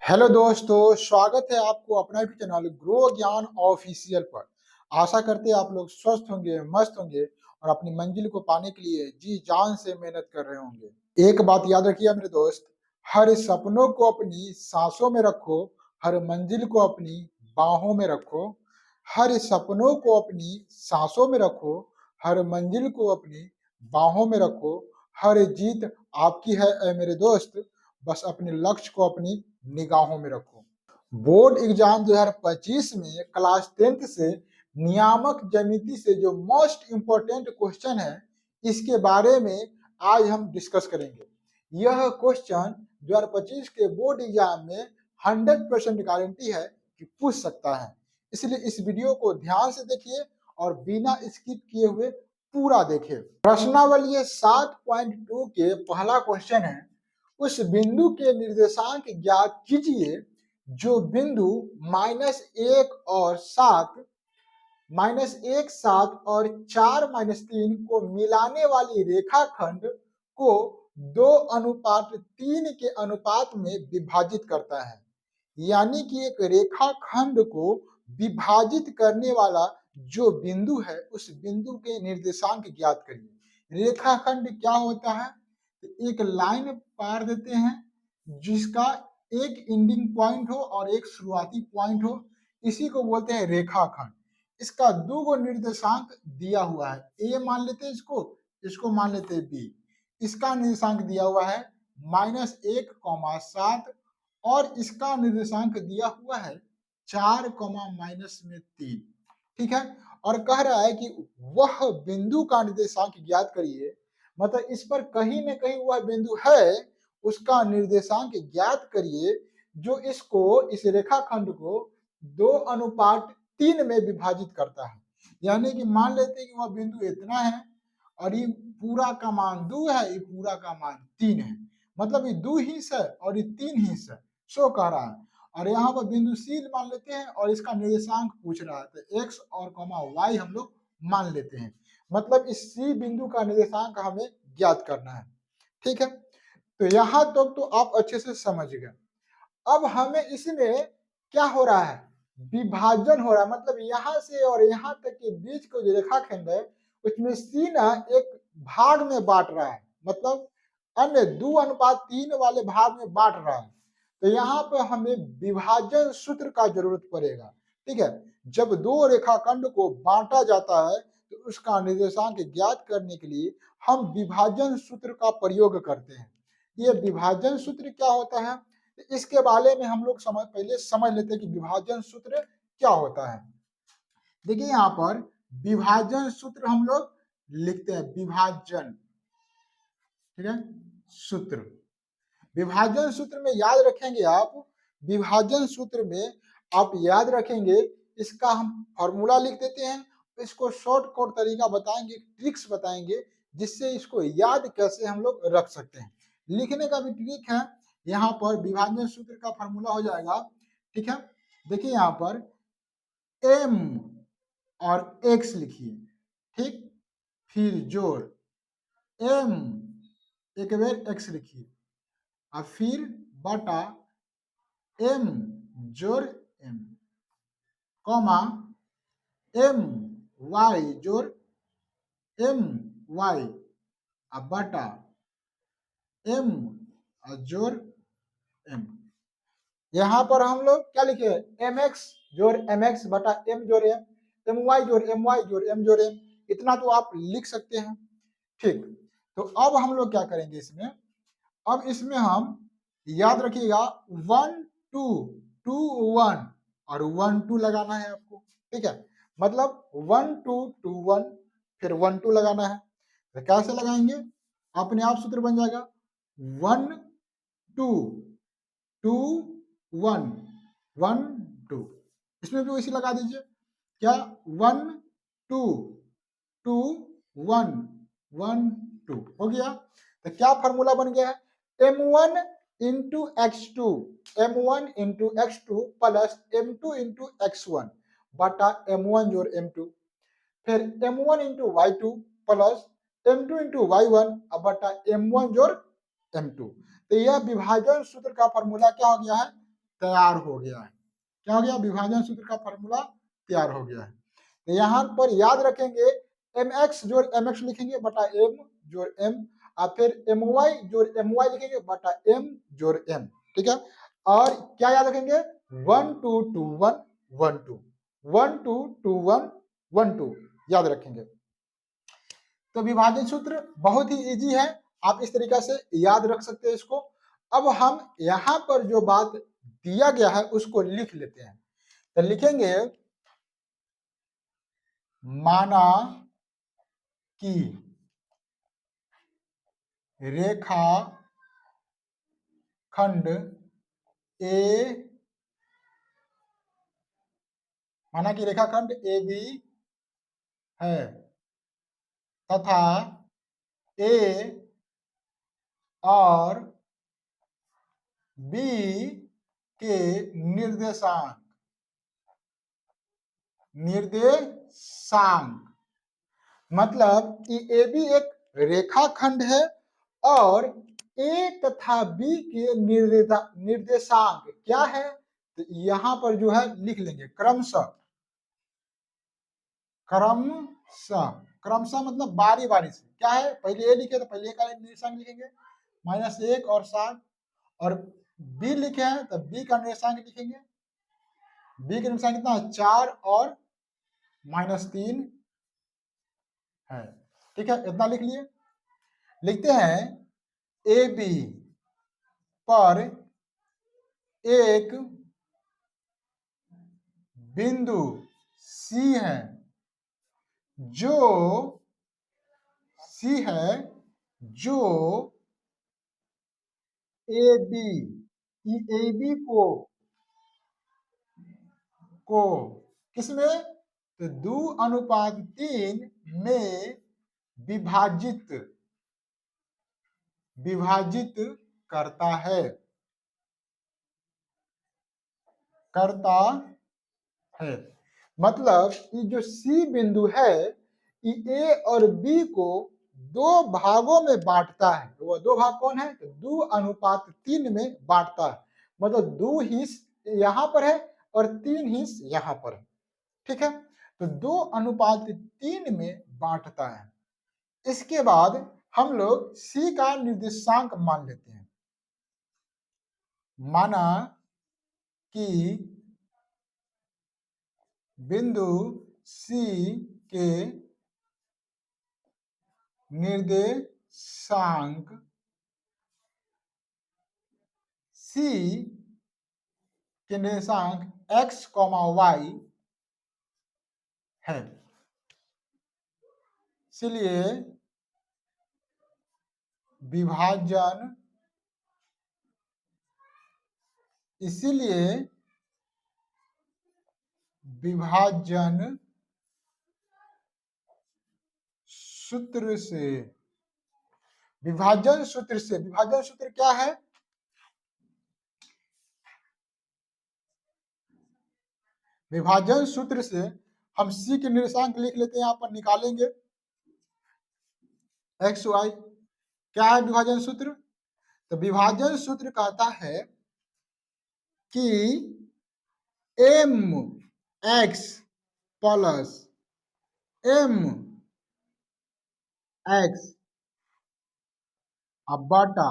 Hello दोस्तों, स्वागत है आपको अपना यूट्यूब चैनल ग्रो ज्ञान ऑफिशियल पर। आशा करते हैं आप लोग स्वस्थ होंगे, मस्त होंगे और अपनी मंजिल को पाने के लिए जी जान से मेहनत कर रहे होंगे। एक बात याद रखिए मेरे दोस्त, हर सपनों को अपनी सांसों में रखो, हर मंजिल को अपनी बाहों में रखो। हर सपनों को अपनी सांसों में रखो, हर मंजिल को अपनी बाहों में रखो। हर जीत आपकी है ऐ मेरे दोस्त, बस अपने लक्ष्य को अपनी निगाहों में रखो। बोर्ड एग्जाम 2025 में क्लास 10th से नियामक ज्यामिति से जो मोस्ट इंपोर्टेंट क्वेश्चन है, इसके बारे में आज हम डिस्कस करेंगे। यह क्वेश्चन 2025 के बोर्ड एग्जाम में 100% गारंटी है कि पूछ सकता है, इसलिए इस वीडियो को ध्यान से देखिए और बिना स्किप किए हुए पूरा देखिए। प्रश्नावली 7.2 के पहला क्वेश्चन है, उस बिंदु के निर्देशांक ज्ञात कीजिए जो बिंदु -1 और 7 और 4-3 को मिलाने वाली रेखाखंड को 2:3 के अनुपात में विभाजित करता है। यानी कि एक रेखाखंड को विभाजित करने वाला जो बिंदु है, उस बिंदु के निर्देशांक ज्ञात करिए। रेखाखंड क्या होता है? एक लाइन पार देते हैं जिसका एक एंडिंग पॉइंट हो और एक शुरुआती पॉइंट हो, इसी को बोलते हैं रेखाखंड। इसका दो गो निर्देशांक दिया हुआ है, ए मान लेते हैं इसको मान लेते हैं बी। इसका निर्देशांक दिया हुआ है -1, 7 और इसका निर्देशांक दिया हुआ है 4, -3। ठीक है, और कह रहा है कि वह बिंदु का निर्देशांक ज्ञात करिए, मतलब इस पर कहीं न कहीं वह बिंदु है, उसका निर्देशांक ज्ञात करिए जो इस रेखाखंड को 2:3 में विभाजित करता है। यानी कि मान लेते हैं कि वह बिंदु इतना है और ये पूरा का मान 2 है, ये पूरा का मान 3 है, मतलब ये 2 हिस्सा है और ये 3 हिस्सा है, सो कह रहा है। और यहाँ पर बिंदु सी मान लेते हैं और इसका निर्देशांक पूछ रहा है, तो x और y हम लोग मान लेते हैं, मतलब इस सी बिंदु का निर्देशांक हमें ज्ञात करना है। ठीक है, तो यहाँ तक तो आप अच्छे से समझ गए। अब हमें इसमें क्या हो रहा है, विभाजन हो रहा है, मतलब यहाँ से और यहाँ तक के बीच का जो रेखाखंड है उसमें सी ना एक भाग में बांट रहा है, मतलब अन्य 2:3 वाले भाग में बांट रहा है। तो यहाँ पर हमें विभाजन सूत्र का जरूरत पड़ेगा। ठीक है, जब दो रेखाखंड को बांटा जाता है तो उसका निर्देशांक ज्ञात करने के लिए हम विभाजन सूत्र का प्रयोग करते हैं। ये विभाजन सूत्र क्या होता है, इसके बारे में हम लोग पहले समझ लेते हैं कि विभाजन सूत्र क्या होता है। देखिए यहाँ पर विभाजन सूत्र हम लोग लिखते हैं, विभाजन, ठीक है, सूत्र। विभाजन सूत्र में याद रखेंगे आप, विभाजन सूत्र में आप याद रखेंगे, इसका हम फॉर्मूला लिख देते हैं, इसको शॉर्टकट तरीका बताएंगे, ट्रिक्स बताएंगे जिससे इसको याद कैसे हम लोग रख सकते हैं। लिखने का भी ट्रिक है, यहाँ पर विभाजन सूत्र का फॉर्मूला हो जाएगा। ठीक है, देखिए यहाँ पर m और x लिखिए, ठीक, फिर जोड़ m, एक बार x लिखिए और फिर बटा m जोड़ m, कॉमा m y जोड़ m y और बटा m जोड़ m। यहाँ पर हम लोग क्या लिखे, mx जोड़ mx बटा m जोड़ m, my जोड़ my जोड़ m जोड़ m, इतना तो आप लिख सकते हैं। ठीक, तो अब हम लोग क्या करेंगे इसमें, अब इसमें हम याद रखिएगा 1 2 2 1 और 1 2 लगाना है आपको। ठीक है, मतलब 1 2 2 1 फिर 1 2 लगाना है। तो कैसे लगाएंगे, अपने आप सूत्र बन जाएगा 1 2 2 1 1 2, इसमें भी वैसे लगा दीजिए, क्या 1 2 2 1 1 2 हो गया। तो क्या फॉर्मूला बन गया है, m1 into x2, m1 into x2 plus m2 into x1 बटा m1 जोड़ m2, फिर m1 into y2 plus m2 into y1 बटा m1 जोड़ m2। तो यह विभाजन सूत्र का फॉर्मूला क्या हो गया है, तैयार हो गया है। क्या हो गया? विभाजन सूत्र का फॉर्मूला तैयार हो गया है। तो यहाँ पर याद रखेंगे mx जोड़ mx लिखेंगे बटा m जोड़ m, और फिर my जोड़ my लिखेंगे बटा m जोड़ m। ठीक है, और क्या याद रखेंगे? 1 2 2 1 1 2 1 2 2 1 1 2 याद रखेंगे। तो विभाजन सूत्र बहुत ही इजी है, आप इस तरीका से याद रख सकते हैं इसको। अब हम यहाँ पर जो बात दिया गया है उसको लिख लेते हैं। तो लिखेंगे माना कि रेखा खंड ए, माना कि रेखाखंड ए बी है तथा ए और बी के निर्देशांक मतलब कि ए बी एक रेखाखंड है और ए तथा बी के निर्देशांक क्या है? तो यहां पर जो है लिख लेंगे क्रमशः। क्रमशः मतलब बारी बारी से। क्या है? पहले ए लिखे तो पहले ए का निर्देशांक लिखेंगे -1 और 7, और बी लिखे हैं तो बी का निर्देशांक लिखेंगे। बी का निर्देशांक कितना है? 4 और -3 है। ठीक है, इतना लिख लिए। लिखते हैं ए बी पर एक बिंदु सी है जो जो ए बी को किसमें? तो 2:3 में विभाजित करता है। मतलब ये जो सी बिंदु है ये ए और बी को दो भागों में बांटता है। तो वो दो भाग कौन है? तो 2:3 में बांटता है। मतलब 2 हिस्स यहाँ पर है और 3 हिस्स यहाँ पर है। ठीक है, तो 2:3 में बांटता है। इसके बाद हम लोग सी का निर्देशांक मान लेते हैं। माना कि बिंदु सी के निर्देशांक x, y है। इसलिए विभाजन सूत्र क्या है? विभाजन सूत्र से हम सी के निर्देशांक लिख लेते हैं, यहाँ पर निकालेंगे x y। क्या है विभाजन सूत्र? तो विभाजन सूत्र कहता है कि m x plus m x बटा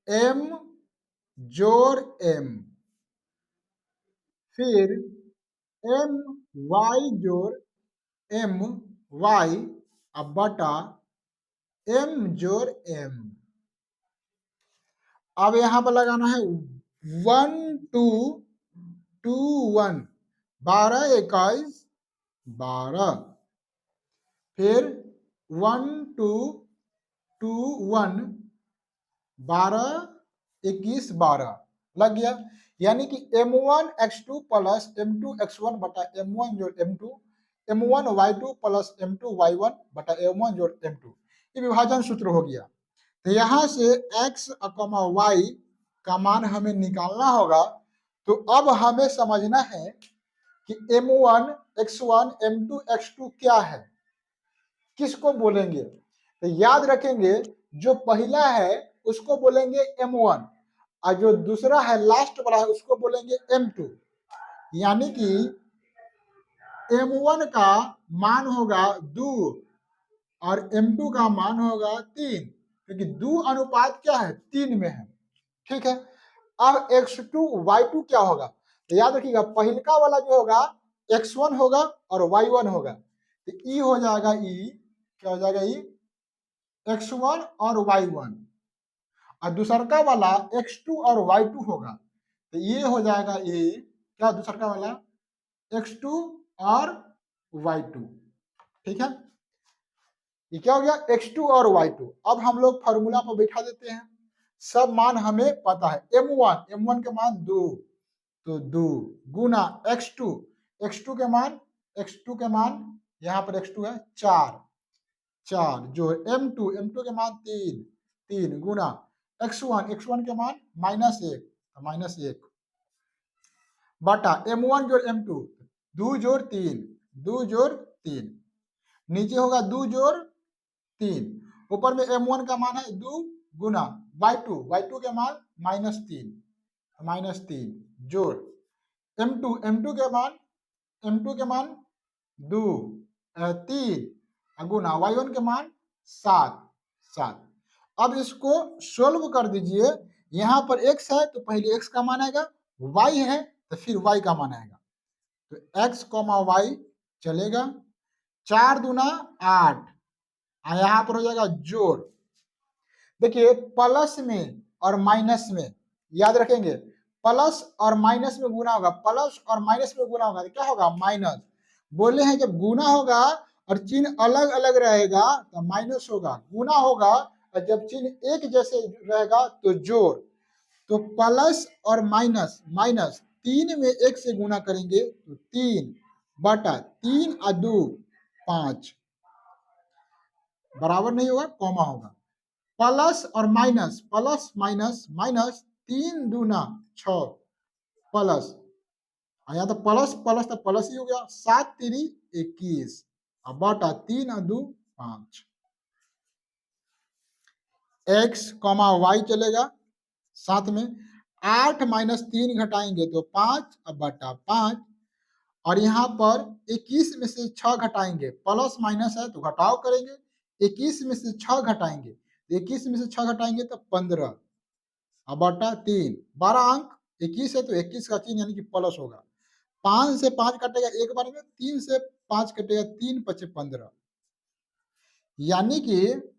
m जोड़ m फिर m y जोड़ m y बटा m जोड़ m। अब यहां पर लगाना है 1 2 2 1 12 21 12, फिर 1 2 2 1 12 21 12 लग गया। यानी कि m1 x2 plus m2 x1 बटा m1 जोड़ m2, m1 y2 plus m2 y1 बटा m1 जोड़ m2, ये विभाजन सूत्र हो गया। तो यहां से x, y का मान हमें निकालना होगा। तो अब हमें समझना है कि m1 x1 m2 x2 क्या है, किसको बोलेंगे? तो याद रखेंगे जो पहला है उसको बोलेंगे m1 और जो दूसरा है लास्ट वाला है उसको बोलेंगे M2, यानी कि M1 का मान होगा 2 और M2 का मान होगा 3, क्योंकि 2 अनुपात क्या है 3 में है। ठीक है, अब x2 y2 क्या होगा, तो याद रखिएगा पहिलका वाला जो होगा x1 होगा और y1 होगा, तो ई हो जाएगा क्या हो जाएगा x1 और y1, और दूसरका वाला x2 और y2 होगा, तो ये हो जाएगा क्या दूसरका वाला x2 और y2। ठीक है, ये क्या हो गया x2 और y2। अब हम लोग फॉर्मूला पर बैठा देते हैं, सब मान हमें पता है। m1 के मान 2, तो 2 गुना x2 के मान यहाँ पर x2 है 4 जो m2 के मान 3 गुना x1 के मान -1 बटा m1 जोड़ m2 2 जोड़ 3 नीचे होगा 2 जोड़ 3, ऊपर में m1 का मान है 2 गुना y2 के मान -3 जोड़ m2 के मान 2 3 गुना y1 के मान 7। अब इसको सोल्व कर दीजिए, यहाँ पर x है तो पहले x का मान आएगा, y है तो फिर y का मान आएगा, तो x, y चलेगा, 4 दूना 8, यहाँ पर हो जाएगा जोड़। देखिए प्लस में और माइनस में याद रखेंगे, प्लस और माइनस में गुना होगा, प्लस और माइनस में गुना होगा तो क्या होगा माइनस। बोले हैं जब गुना होगा और चिन्ह अलग अलग रहेगा तो माइनस होगा, गुना होगा और जब चिन्ह एक जैसे रहेगा तो जोड़। तो प्लस और माइनस 3 में 1 से गुना करेंगे तो 3 बटा 3 और 2 5, बराबर नहीं होगा कॉमा होगा, प्लस और माइनस 3 दूना 6 प्लस, यहाँ तो प्लस ही हो गया, 7 3 21 और बटा 3 और 2 5, x, y चलेगा साथ में, 8 माइनस 3 घटाएंगे तो 5 और बटा 5, और यहाँ पर 21 में से 6 घटाएंगे, प्लस माइनस है तो घटाव करेंगे, 21 में से 6 घटाएंगे, 21 में से 6 घटाएंगे तो 15 और बटा 3, 12 अंक 21 है तो 21 का चिन्ह यानी कि प्लस होगा, 5 से 5 कटेगा एक बार में, 3 से 5 कटेगा 3 5 15, यानी कि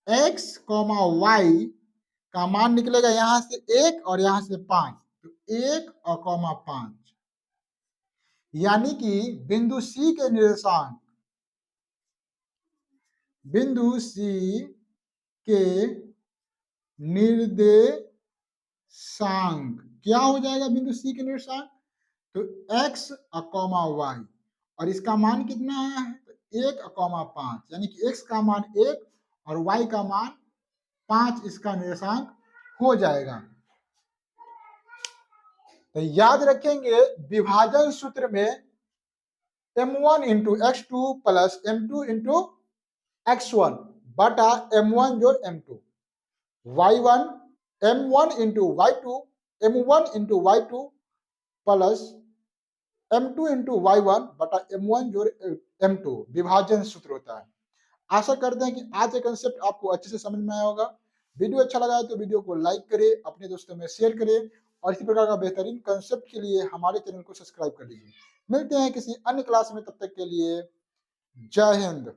x, y का मान निकलेगा यहां से 1 और यहां से 5, तो 1 और 5, यानी कि बिंदु C के निर्देशांक, बिंदु C के निर्देशांक क्या हो जाएगा, बिंदु C के निर्देशांक तो x और y, और इसका मान कितना है तो 1 और 5, यानी कि x का मान 1 और y का मान 5 इसका निर्देशांक हो जाएगा। तो याद रखेंगे विभाजन सूत्र में m1 into x2 plus m2 into x1 बटा m1 जोड़ m2, y1 m1 into y2 plus m2 into y1 बटा m1 जोड़ m2 विभाजन सूत्र होता है। आशा करते हैं कि आज का कंसेप्ट आपको अच्छे से समझ में आया होगा। वीडियो अच्छा लगा है तो वीडियो को लाइक करें, अपने दोस्तों में शेयर करें, और इसी प्रकार का बेहतरीन कंसेप्ट के लिए हमारे चैनल को सब्सक्राइब कर लीजिए। मिलते हैं किसी अन्य क्लास में, तब तक के लिए जय हिंद।